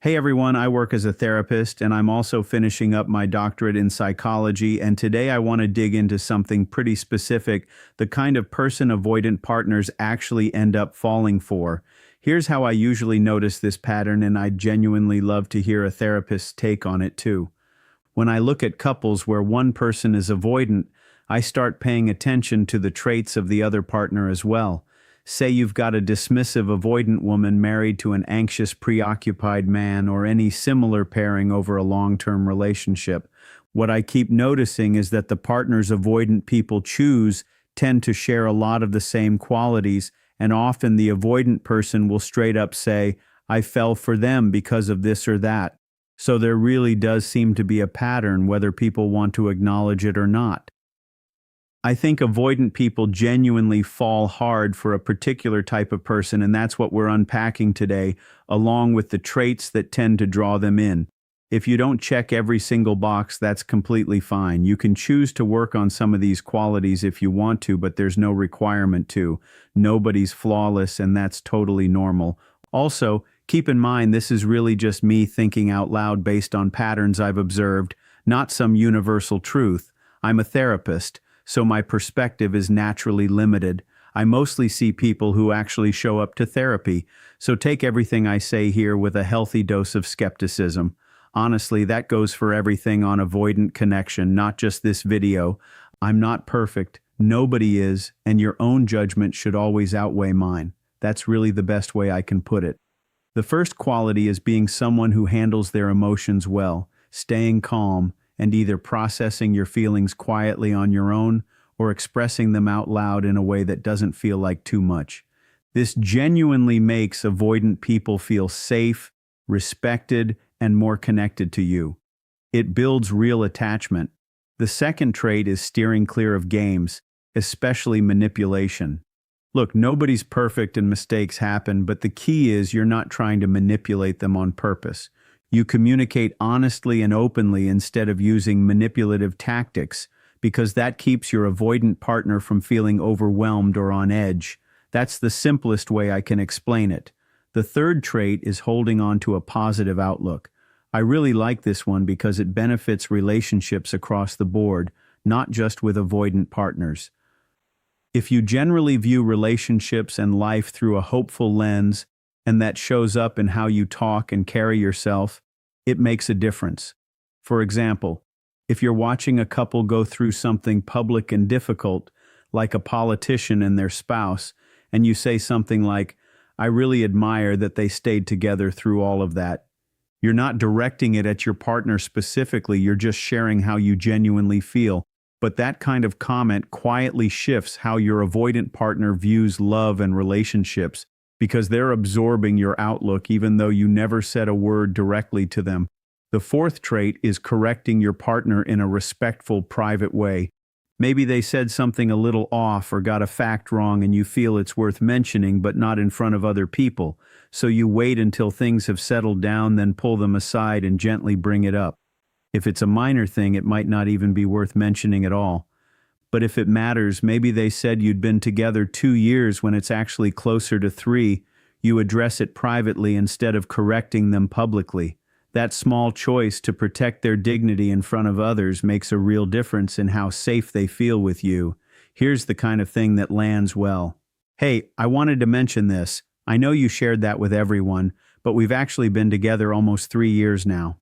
Hey everyone, I work as a therapist and I'm also finishing up my doctorate in psychology, and today I want to dig into something pretty specific, the kind of person avoidant partners actually end up falling for. Here's how I usually notice this pattern, and I'd genuinely love to hear a therapist's take on it too. When I look at couples where one person is avoidant, I start paying attention to the traits of the other partner as well. Say you've got a dismissive avoidant woman married to an anxious, preoccupied man, or any similar pairing over a long-term relationship. What I keep noticing is that the partners avoidant people choose tend to share a lot of the same qualities, and often the avoidant person will straight up say, "I fell for them because of this or that." So there really does seem to be a pattern, whether people want to acknowledge it or not. I think avoidant people genuinely fall hard for a particular type of person, and that's what we're unpacking today, along with the traits that tend to draw them in. If you don't check every single box, that's completely fine. You can choose to work on some of these qualities if you want to, but there's no requirement to. Nobody's flawless, and that's totally normal. Also, keep in mind this is really just me thinking out loud based on patterns I've observed, not some universal truth. I'm a therapist, so my perspective is naturally limited. I mostly see people who actually show up to therapy, so take everything I say here with a healthy dose of skepticism. Honestly, that goes for everything on Avoidant Connection, not just this video. I'm not perfect, nobody is, and your own judgment should always outweigh mine. That's really the best way I can put it. The first quality is being someone who handles their emotions well, staying calm, and either processing your feelings quietly on your own or expressing them out loud in a way that doesn't feel like too much. This genuinely makes avoidant people feel safe, respected, and more connected to you. It builds real attachment. The second trait is steering clear of games, especially manipulation. Look, nobody's perfect and mistakes happen, but the key is you're not trying to manipulate them on purpose. You communicate honestly and openly instead of using manipulative tactics, because that keeps your avoidant partner from feeling overwhelmed or on edge. That's the simplest way I can explain it. The third trait is holding on to a positive outlook. I really like this one because it benefits relationships across the board, not just with avoidant partners. If you generally view relationships and life through a hopeful lens, and that shows up in how you talk and carry yourself, it makes a difference. For example, if you're watching a couple go through something public and difficult, like a politician and their spouse, and you say something like, "I really admire that they stayed together through all of that." You're not directing it at your partner specifically, you're just sharing how you genuinely feel. But that kind of comment quietly shifts how your avoidant partner views love and relationships, because they're absorbing your outlook even though you never said a word directly to them. The fourth trait is correcting your partner in a respectful, private way. Maybe they said something a little off or got a fact wrong and you feel it's worth mentioning, but not in front of other people. So you wait until things have settled down, then pull them aside and gently bring it up. If it's a minor thing, it might not even be worth mentioning at all. But if it matters, maybe they said you'd been together 2 years when it's actually closer to 3, you address it privately instead of correcting them publicly. That small choice to protect their dignity in front of others makes a real difference in how safe they feel with you. Here's the kind of thing that lands well. "Hey, I wanted to mention this. I know you shared that with everyone, but we've actually been together almost 3 years now."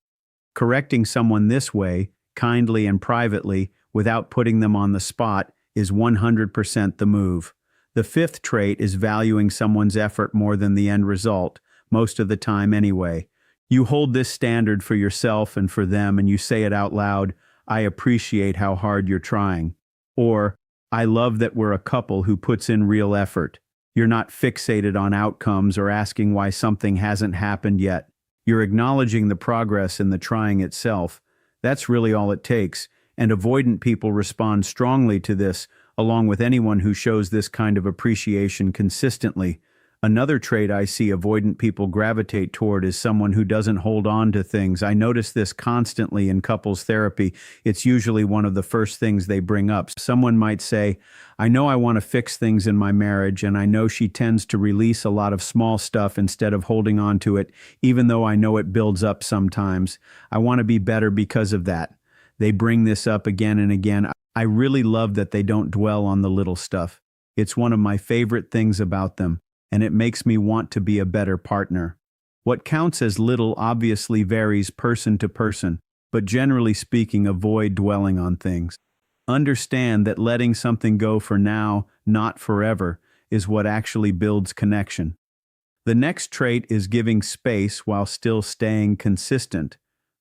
Correcting someone this way, kindly and privately, without putting them on the spot, is 100% the move. The fifth trait is valuing someone's effort more than the end result, most of the time anyway. You hold this standard for yourself and for them, and you say it out loud, "I appreciate how hard you're trying." Or, "I love that we're a couple who puts in real effort." You're not fixated on outcomes or asking why something hasn't happened yet. You're acknowledging the progress in the trying itself. That's really all it takes. And avoidant people respond strongly to this, along with anyone who shows this kind of appreciation consistently. Another trait I see avoidant people gravitate toward is someone who doesn't hold on to things. I notice this constantly in couples therapy. It's usually one of the first things they bring up. Someone might say, I know I want to fix things in my marriage, and I know she tends to release a lot of small stuff instead of holding on to it, even though I know it builds up sometimes. I want to be better because of that. They bring this up again and again. I really love that they don't dwell on the little stuff. It's one of my favorite things about them, and it makes me want to be a better partner. What counts as little obviously varies person to person, but generally speaking, avoid dwelling on things. Understand that letting something go for now, not forever, is what actually builds connection. The next trait is giving space while still staying consistent.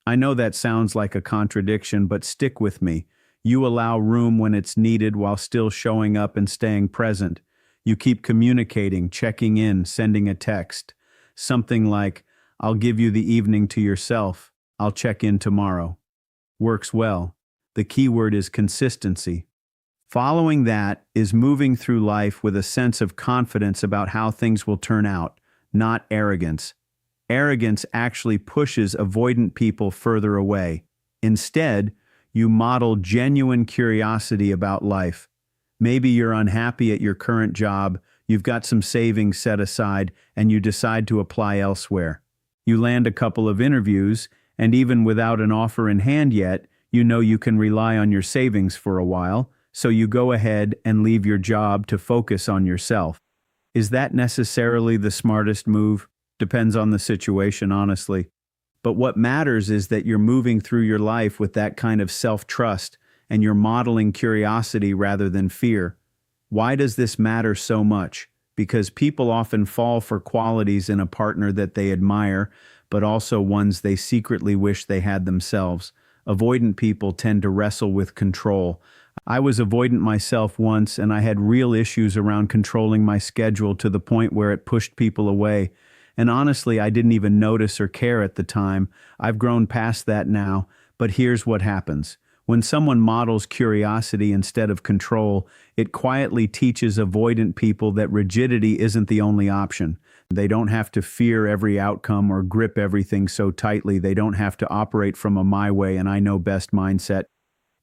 I know that sounds like a contradiction, but stick with me. You allow room when it's needed while still showing up and staying present. You keep communicating, checking in, sending a text. Something like, I'll give you the evening to yourself. I'll check in tomorrow. Works well. The key word is consistency. Following that is moving through life with a sense of confidence about how things will turn out, not arrogance. Arrogance actually pushes avoidant people further away. Instead, you model genuine curiosity about life. Maybe you're unhappy at your current job, you've got some savings set aside, and you decide to apply elsewhere. You land a couple of interviews, and even without an offer in hand yet, you know you can rely on your savings for a while, so you go ahead and leave your job to focus on yourself. Is that necessarily the smartest move? Depends on the situation, honestly. But what matters is that you're moving through your life with that kind of self-trust, and you're modeling curiosity rather than fear. Why does this matter so much? Because people often fall for qualities in a partner that they admire, but also ones they secretly wish they had themselves. Avoidant people tend to wrestle with control. I was avoidant myself once, and I had real issues around controlling my schedule to the point where it pushed people away. And honestly, I didn't even notice or care at the time. I've grown past that now, but here's what happens. When someone models curiosity instead of control, it quietly teaches avoidant people that rigidity isn't the only option. They don't have to fear every outcome or grip everything so tightly. They don't have to operate from a my way and I know best mindset.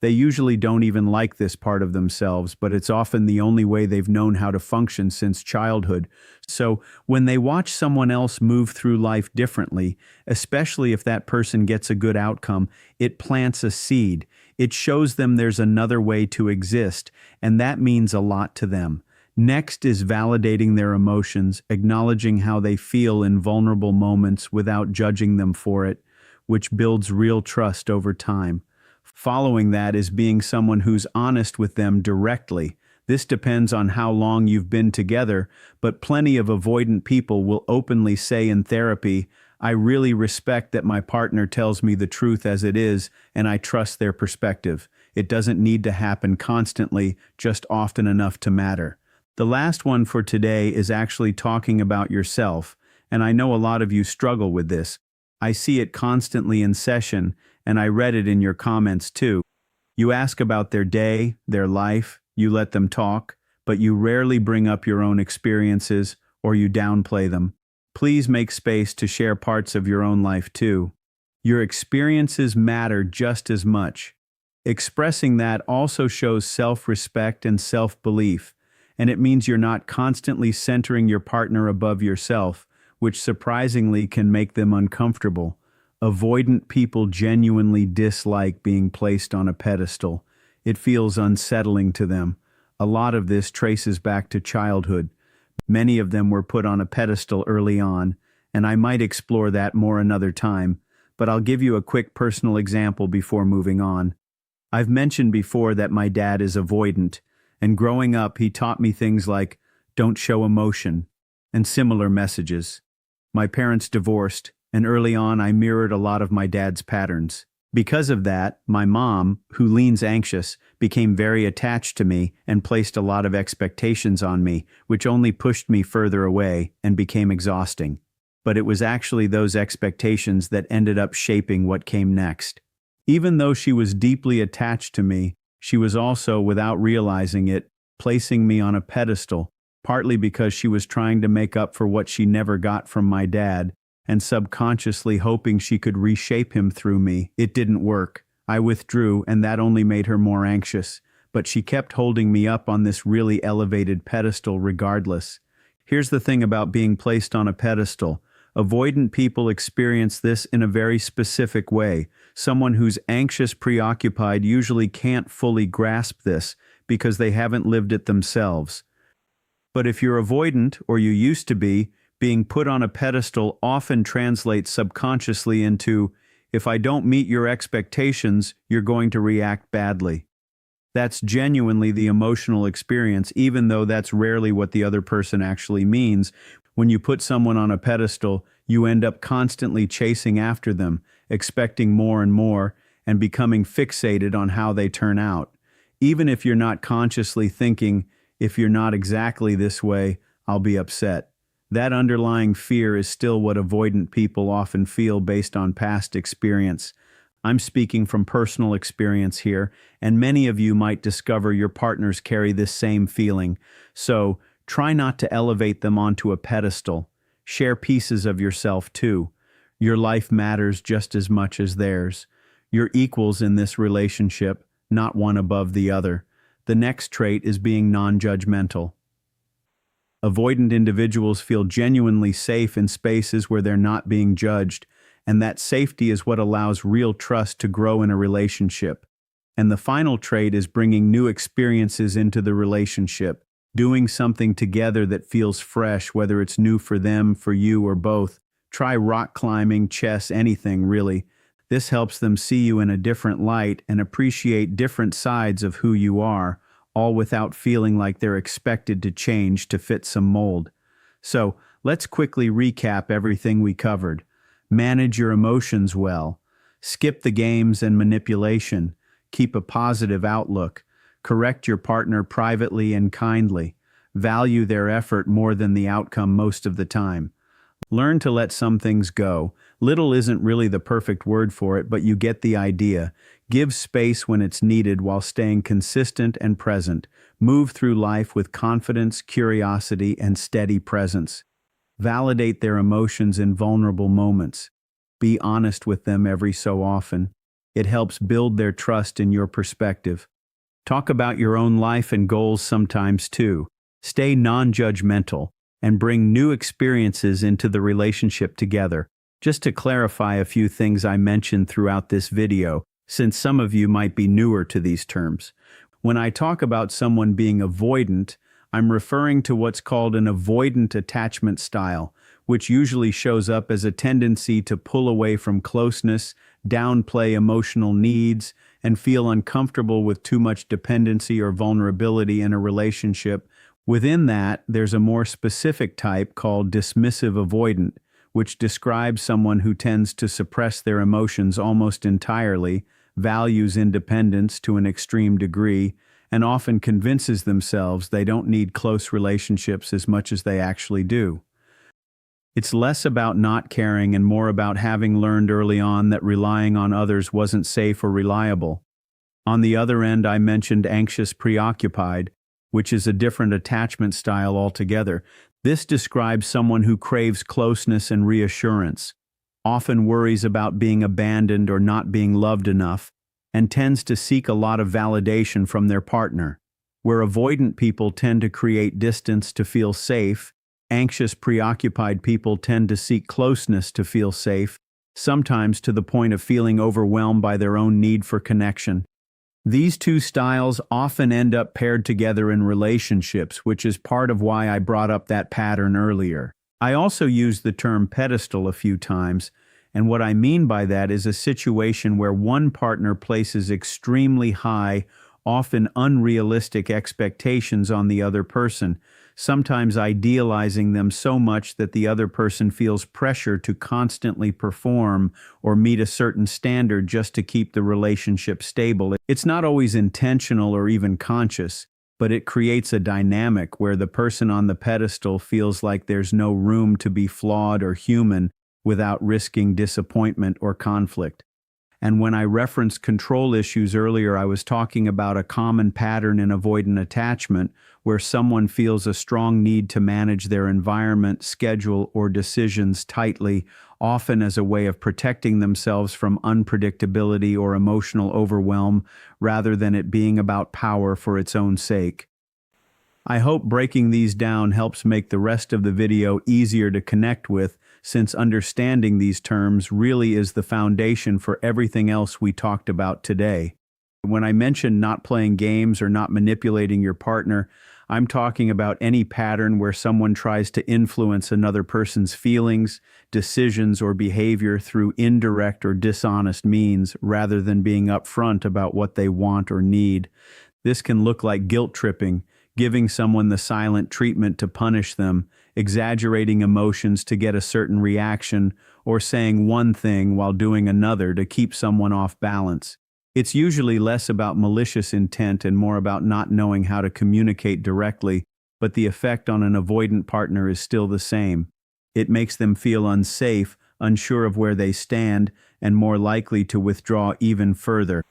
They usually don't even like this part of themselves, but it's often the only way they've known how to function since childhood. So when they watch someone else move through life differently, especially if that person gets a good outcome, it plants a seed. It shows them there's another way to exist, and that means a lot to them. Next is validating their emotions, acknowledging how they feel in vulnerable moments without judging them for it, which builds real trust over time. Following that is being someone who's honest with them directly. This depends on how long you've been together, but plenty of avoidant people will openly say in therapy, I really respect that my partner tells me the truth as it is, and I trust their perspective. It doesn't need to happen constantly, just often enough to matter. The last one for today is actually talking about yourself, and I know a lot of you struggle with this. I see it constantly in session, and I read it in your comments too. You ask about their day, their life, you let them talk, but you rarely bring up your own experiences or you downplay them. Please make space to share parts of your own life too. Your experiences matter just as much. Expressing that also shows self-respect and self-belief, and it means you're not constantly centering your partner above yourself, which surprisingly can make them uncomfortable. Avoidant people genuinely dislike being placed on a pedestal. It feels unsettling to them. A lot of this traces back to childhood. Many of them were put on a pedestal early on, and I might explore that more another time, but I'll give you a quick personal example before moving on. I've mentioned before that my dad is avoidant, and growing up he taught me things like, don't show emotion, and similar messages. My parents divorced, and early on I mirrored a lot of my dad's patterns. Because of that, my mom, who leans anxious, became very attached to me and placed a lot of expectations on me, which only pushed me further away and became exhausting. But it was actually those expectations that ended up shaping what came next. Even though she was deeply attached to me, she was also, without realizing it, placing me on a pedestal, partly because she was trying to make up for what she never got from my dad, and subconsciously hoping she could reshape him through me. It didn't work. I withdrew, and that only made her more anxious. But she kept holding me up on this really elevated pedestal regardless. Here's the thing about being placed on a pedestal. Avoidant people experience this in a very specific way. Someone who's anxious, preoccupied usually can't fully grasp this because they haven't lived it themselves. But if you're avoidant, or you used to be, being put on a pedestal often translates subconsciously into, if I don't meet your expectations, you're going to react badly. That's genuinely the emotional experience, even though that's rarely what the other person actually means. When you put someone on a pedestal, you end up constantly chasing after them, expecting more and more, and becoming fixated on how they turn out. Even if you're not consciously thinking, if you're not exactly this way, I'll be upset. That underlying fear is still what avoidant people often feel based on past experience. I'm speaking from personal experience here, and many of you might discover your partners carry this same feeling. So, try not to elevate them onto a pedestal. Share pieces of yourself too. Your life matters just as much as theirs. You're equals in this relationship, not one above the other. The next trait is being non-judgmental. Avoidant individuals feel genuinely safe in spaces where they're not being judged, and that safety is what allows real trust to grow in a relationship. And the final trait is bringing new experiences into the relationship, doing something together that feels fresh, whether it's new for them, for you, or both. Try rock climbing, chess, anything really. This helps them see you in a different light and appreciate different sides of who you are, all without feeling like they're expected to change to fit some mold. So, let's quickly recap everything we covered. Manage your emotions well. Skip the games and manipulation. Keep a positive outlook. Correct your partner privately and kindly. Value their effort more than the outcome most of the time. Learn to let some things go. Little isn't really the perfect word for it, but you get the idea. Give space when it's needed while staying consistent and present. Move through life with confidence, curiosity, and steady presence. Validate their emotions in vulnerable moments. Be honest with them every so often. It helps build their trust in your perspective. Talk about your own life and goals sometimes too. Stay non-judgmental and bring new experiences into the relationship together. Just to clarify a few things I mentioned throughout this video, since some of you might be newer to these terms. When I talk about someone being avoidant, I'm referring to what's called an avoidant attachment style, which usually shows up as a tendency to pull away from closeness, downplay emotional needs, and feel uncomfortable with too much dependency or vulnerability in a relationship. Within that, there's a more specific type called dismissive avoidant, which describes someone who tends to suppress their emotions almost entirely, values independence to an extreme degree, and often convinces themselves they don't need close relationships as much as they actually do. It's less about not caring and more about having learned early on that relying on others wasn't safe or reliable. On the other end, I mentioned anxious preoccupied, which is a different attachment style altogether. This describes someone who craves closeness and reassurance, often worries about being abandoned or not being loved enough, and tends to seek a lot of validation from their partner. Where avoidant people tend to create distance to feel safe, anxious preoccupied people tend to seek closeness to feel safe, sometimes to the point of feeling overwhelmed by their own need for connection. These two styles often end up paired together in relationships, which is part of why I brought up that pattern earlier. I also used the term pedestal a few times, and what I mean by that is a situation where one partner places extremely high, often unrealistic expectations on the other person, sometimes idealizing them so much that the other person feels pressure to constantly perform or meet a certain standard just to keep the relationship stable. It's not always intentional or even conscious, but it creates a dynamic where the person on the pedestal feels like there's no room to be flawed or human without risking disappointment or conflict. And when I referenced control issues earlier, I was talking about a common pattern in avoidant attachment where someone feels a strong need to manage their environment, schedule, or decisions tightly, often as a way of protecting themselves from unpredictability or emotional overwhelm, rather than it being about power for its own sake. I hope breaking these down helps make the rest of the video easier to connect with, since understanding these terms really is the foundation for everything else we talked about today. When I mention not playing games or not manipulating your partner, I'm talking about any pattern where someone tries to influence another person's feelings, decisions, or behavior through indirect or dishonest means, rather than being upfront about what they want or need. This can look like guilt tripping, giving someone the silent treatment to punish them, exaggerating emotions to get a certain reaction, or saying one thing while doing another to keep someone off balance. It's usually less about malicious intent and more about not knowing how to communicate directly, but the effect on an avoidant partner is still the same. It makes them feel unsafe, unsure of where they stand, and more likely to withdraw even further.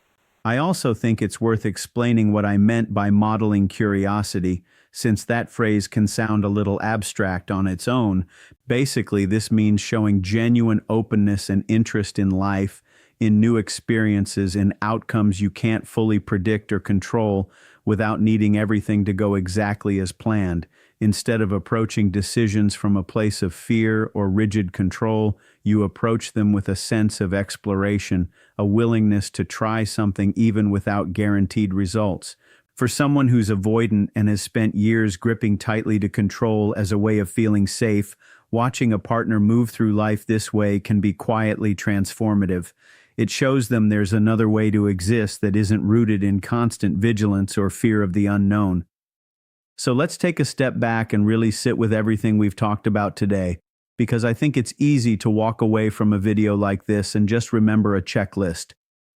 I also think it's worth explaining what I meant by modeling curiosity, since that phrase can sound a little abstract on its own. Basically, this means showing genuine openness and interest in life, in new experiences, in outcomes you can't fully predict or control, without needing everything to go exactly as planned. Instead of approaching decisions from a place of fear or rigid control, you approach them with a sense of exploration, a willingness to try something even without guaranteed results. For someone who's avoidant and has spent years gripping tightly to control as a way of feeling safe, watching a partner move through life this way can be quietly transformative. It shows them there's another way to exist that isn't rooted in constant vigilance or fear of the unknown. So let's take a step back and really sit with everything we've talked about today, because I think it's easy to walk away from a video like this and just remember a checklist.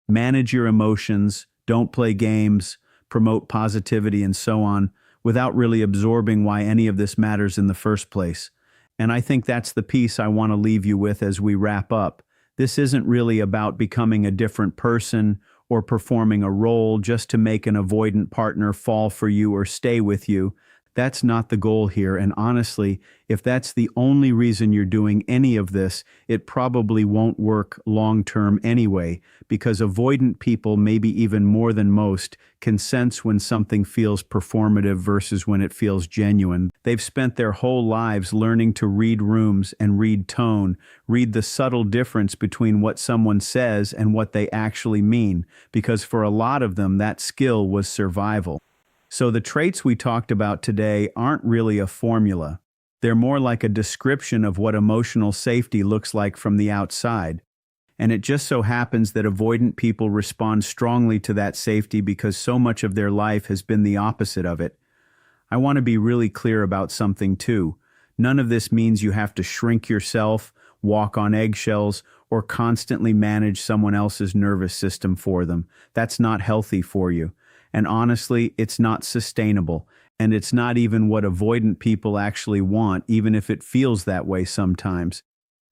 Manage your emotions, don't play games, promote positivity, and so on, without really absorbing why any of this matters in the first place. And I think that's the piece I want to leave you with as we wrap up. This isn't really about becoming a different person or performing a role just to make an avoidant partner fall for you or stay with you. That's not the goal here, and honestly, if that's the only reason you're doing any of this, it probably won't work long-term anyway, because avoidant people, maybe even more than most, can sense when something feels performative versus when it feels genuine. They've spent their whole lives learning to read rooms and read tone, read the subtle difference between what someone says and what they actually mean, because for a lot of them, that skill was survival. So the traits we talked about today aren't really a formula. They're more like a description of what emotional safety looks like from the outside. And it just so happens that avoidant people respond strongly to that safety because so much of their life has been the opposite of it. I want to be really clear about something too. None of this means you have to shrink yourself, walk on eggshells, or constantly manage someone else's nervous system for them. That's not healthy for you. And honestly, it's not sustainable, and it's not even what avoidant people actually want, even if it feels that way sometimes.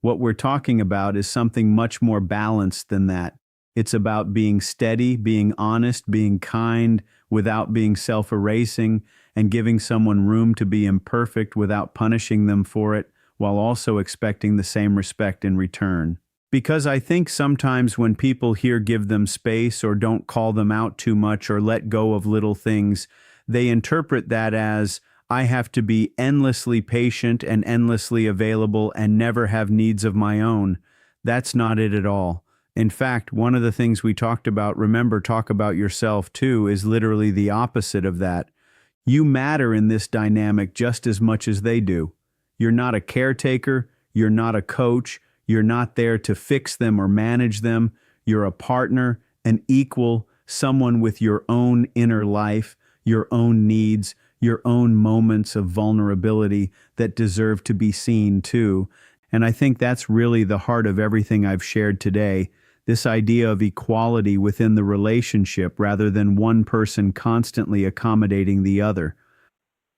What we're talking about is something much more balanced than that. It's about being steady, being honest, being kind, without being self-erasing, and giving someone room to be imperfect without punishing them for it, while also expecting the same respect in return. Because I think sometimes when people here give them space or don't call them out too much or let go of little things, they interpret that as, I have to be endlessly patient and endlessly available and never have needs of my own. That's not it at all. In fact, one of the things we talked about, remember, talk about yourself too, is literally the opposite of that. You matter in this dynamic just as much as they do. You're not a caretaker, you're not a coach, you're not there to fix them or manage them. You're a partner, an equal, someone with your own inner life, your own needs, your own moments of vulnerability that deserve to be seen too. And I think that's really the heart of everything I've shared today, this idea of equality within the relationship rather than one person constantly accommodating the other.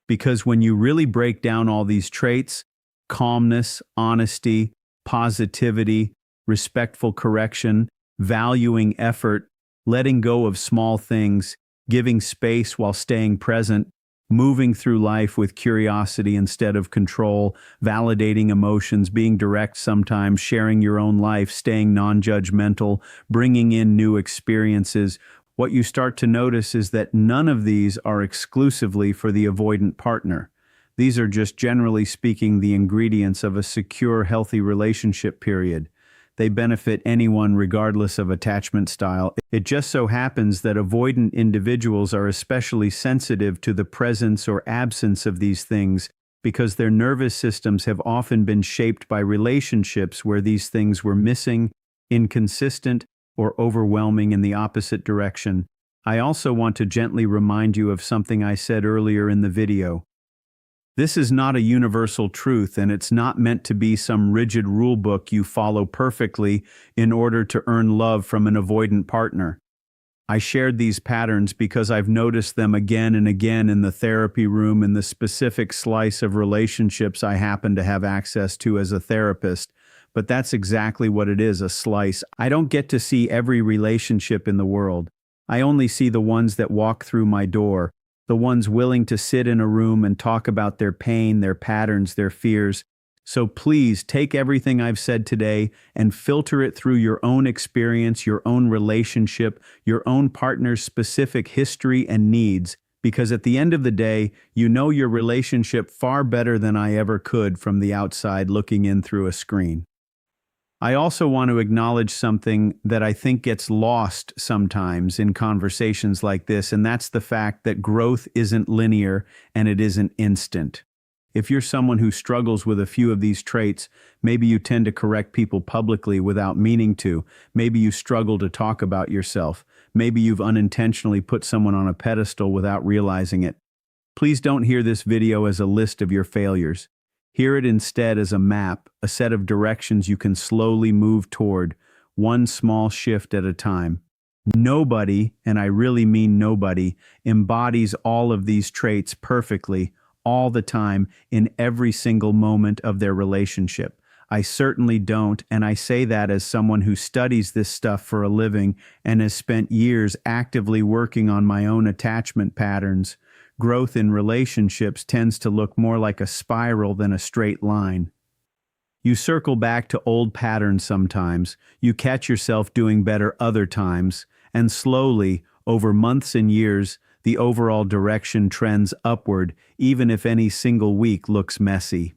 Because when you really break down all these traits, calmness, honesty, positivity, respectful correction, valuing effort, letting go of small things, giving space while staying present, moving through life with curiosity instead of control, validating emotions, being direct sometimes, sharing your own life, staying non-judgmental, bringing in new experiences. What you start to notice is that none of these are exclusively for the avoidant partner. These are just, generally speaking, the ingredients of a secure, healthy relationship period. They benefit anyone regardless of attachment style. It just so happens that avoidant individuals are especially sensitive to the presence or absence of these things because their nervous systems have often been shaped by relationships where these things were missing, inconsistent, or overwhelming in the opposite direction. I also want to gently remind you of something I said earlier in the video. This is not a universal truth, and it's not meant to be some rigid rule book you follow perfectly in order to earn love from an avoidant partner. I shared these patterns because I've noticed them again and again in the therapy room in the specific slice of relationships I happen to have access to as a therapist. But that's exactly what it is, a slice. I don't get to see every relationship in the world. I only see the ones that walk through my door. The ones willing to sit in a room and talk about their pain, their patterns, their fears. So please take everything I've said today and filter it through your own experience, your own relationship, your own partner's specific history and needs, because at the end of the day, you know your relationship far better than I ever could from the outside looking in through a screen. I also want to acknowledge something that I think gets lost sometimes in conversations like this, and that's the fact that growth isn't linear and it isn't instant. If you're someone who struggles with a few of these traits, maybe you tend to correct people publicly without meaning to. Maybe you struggle to talk about yourself. Maybe you've unintentionally put someone on a pedestal without realizing it. Please don't hear this video as a list of your failures. Hear it instead as a map, a set of directions you can slowly move toward, one small shift at a time. Nobody, and I really mean nobody, embodies all of these traits perfectly, all the time, in every single moment of their relationship. I certainly don't, and I say that as someone who studies this stuff for a living and has spent years actively working on my own attachment patterns. Growth in relationships tends to look more like a spiral than a straight line. You circle back to old patterns sometimes, you catch yourself doing better other times, and slowly, over months and years, the overall direction trends upward, even if any single week looks messy.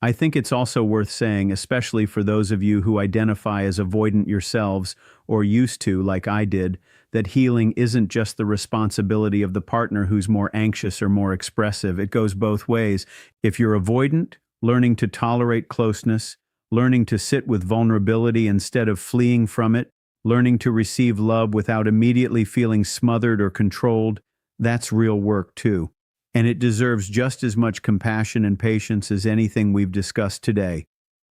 I think it's also worth saying, especially for those of you who identify as avoidant yourselves, or used to, like I did, that healing isn't just the responsibility of the partner who's more anxious or more expressive. It goes both ways. If you're avoidant, learning to tolerate closeness, learning to sit with vulnerability instead of fleeing from it, learning to receive love without immediately feeling smothered or controlled, that's real work too. And it deserves just as much compassion and patience as anything we've discussed today.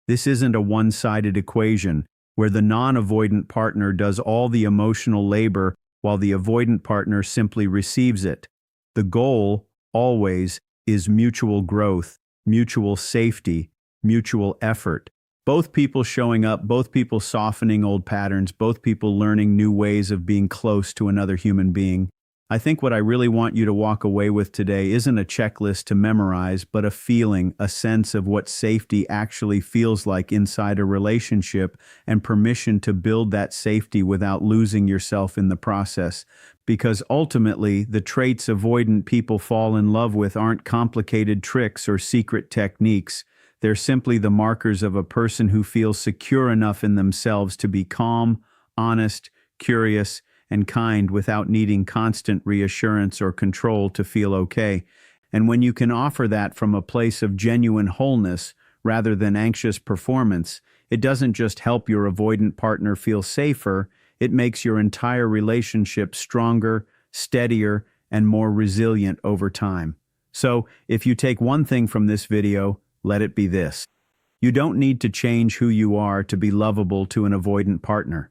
This isn't a one-sided equation, where the non-avoidant partner does all the emotional labor while the avoidant partner simply receives it. The goal, always, is mutual growth, mutual safety, mutual effort. Both people showing up, both people softening old patterns, both people learning new ways of being close to another human being. I think what I really want you to walk away with today isn't a checklist to memorize, but a feeling, a sense of what safety actually feels like inside a relationship, and permission to build that safety without losing yourself in the process. Because ultimately, the traits avoidant people fall in love with aren't complicated tricks or secret techniques. They're simply the markers of a person who feels secure enough in themselves to be calm, honest, curious, and kind without needing constant reassurance or control to feel okay. And when you can offer that from a place of genuine wholeness rather than anxious performance, it doesn't just help your avoidant partner feel safer, it makes your entire relationship stronger, steadier, and more resilient over time. So, if you take one thing from this video, let it be this. You don't need to change who you are to be lovable to an avoidant partner.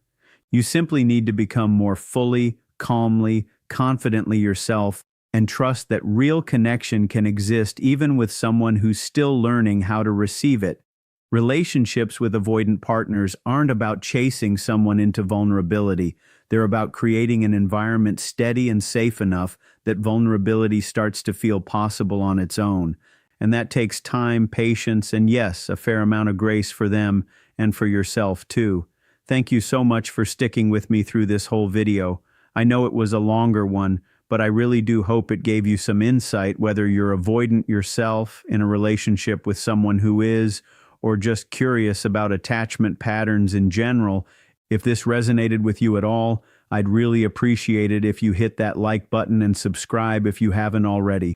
You simply need to become more fully, calmly, confidently yourself, and trust that real connection can exist even with someone who's still learning how to receive it. Relationships with avoidant partners aren't about chasing someone into vulnerability. They're about creating an environment steady and safe enough that vulnerability starts to feel possible on its own. And that takes time, patience, and yes, a fair amount of grace for them and for yourself too. Thank you so much for sticking with me through this whole video. I know it was a longer one, but I really do hope it gave you some insight, whether you're avoidant yourself in a relationship with someone who is, or just curious about attachment patterns in general. If this resonated with you at all, I'd really appreciate it if you hit that like button and subscribe if you haven't already.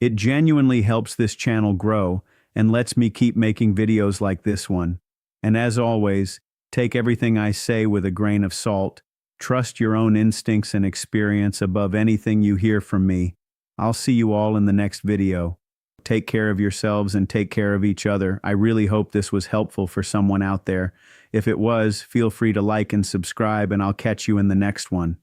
It genuinely helps this channel grow and lets me keep making videos like this one. And as always, take everything I say with a grain of salt. Trust your own instincts and experience above anything you hear from me. I'll see you all in the next video. Take care of yourselves and take care of each other. I really hope this was helpful for someone out there. If it was, feel free to like and subscribe, and I'll catch you in the next one.